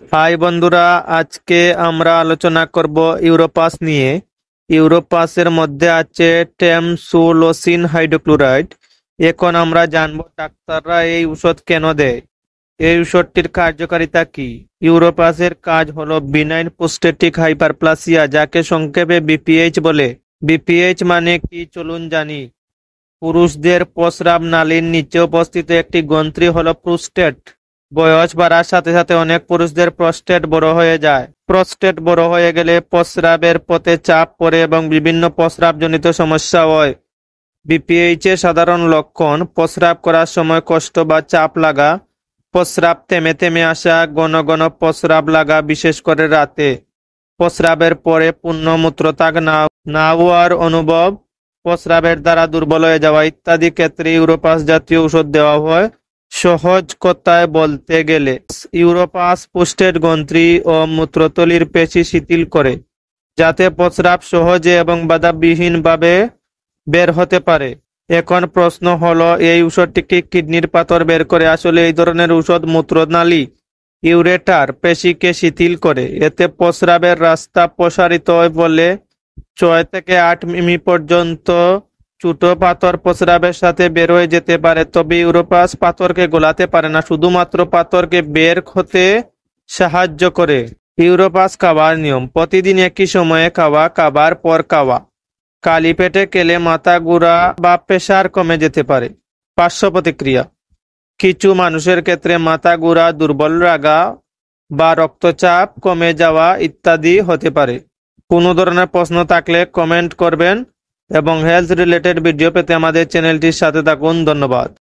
High বন্ধুরা, আজকে আমরা আলোচনা করব ইউরোপাস নিয়ে। ইউরোপাসের মধ্যে আছে টেমসুলোসিন হাইড্রোক্লোরাইড। এখন আমরা জানবো ডাক্তাররা এই ওষুধ কেন দেয়, এই ওষুধটির কার্যকারিতা কি। ইউরোপাসের কাজ হলো বিনাইন প্রোস্টেটিক হাইপারপ্লাসিয়া, যাকে সংক্ষেপে বিপিএইচ বলে। বিপিএইচ মানে কি চলুন জানি। পুরুষদের প্রস্রাব নালীর নিচে অবস্থিত একটি গ্রন্থি হলো প্রোস্টেট। বয়স বাড়ার সাথে সাথে অনেক পুরুষদের প্রস্টেট বড় হয়ে যায়। প্রস্টেট বড় হয়ে গেলে প্রস্রাবের পথে চাপ পড়ে এবং বিভিন্ন প্রস্রাবজনিত সমস্যা হয়। বিপিএইচ এর সাধারণ লক্ষণ: প্রস্রাব করার সময় কষ্ট বা চাপ লাগা, প্রস্রাব থেমে থেমে আসা, ঘন ঘন প্রস্রাব লাগা বিশেষ করে রাতে, প্রস্রাবের পরে পূর্ণ মূত্রত্যাগ না হওয়ার অনুভব, প্রস্রাবের দ্বারা দুর্বল হয়ে যাওয়া ইত্যাদি ক্ষেত্রে ইউরোপাস জাতীয় ওষুধ দেওয়া হয়। সহজ কথায় বলতে গেলে ইউরোপাস প্রোস্টেট গ্রন্থি ও মূত্রথলির পেশি শিথিল করে, যাতে প্রস্রাব সহজে এবং বাধাবিহীনভাবে বের হতে পারে। এখন প্রশ্ন হলো, এই ওষুধটি কি কিডনির পাথর বের করে? আসলে এই ধরনের ওষুধ মূত্রনালী ইউরেটার পেশিকে শিথিল করে, এতে প্রস্রাবের রাস্তা প্রসারিত হয় বলে 6 থেকে 8 মিমি পর্যন্ত ছোট পাথর প্রস্রাবের সাথে বের হয়ে যেতে পারে। তবে ইউরোপাস পাথরকে গলাতে পারে না, শুধুমাত্র পাথরকে বের হতে সাহায্য করে। ইউরোপাস খাওয়ার নিয়ম: প্রতিদিন একই সময়ে খাওয়া, খাবার পর খাওয়া। খালি পেটে খেলে মাথা ঘোরা বা প্রেসার কমে যেতে পারে। পার্শ্ব প্রতিক্রিয়া: কিছু মানুষের ক্ষেত্রে মাথা ঘোরা, দুর্বল লাগা বা রক্তচাপ কমে যাওয়া ইত্যাদি হতে পারে। কোনো ধরনের প্রশ্ন থাকলে কমেন্ট করবেন এবং হেলথ রিলেটেড ভিডিও পেতে আমাদের চ্যানেলটির সাথে থাকুন। ধন্যবাদ।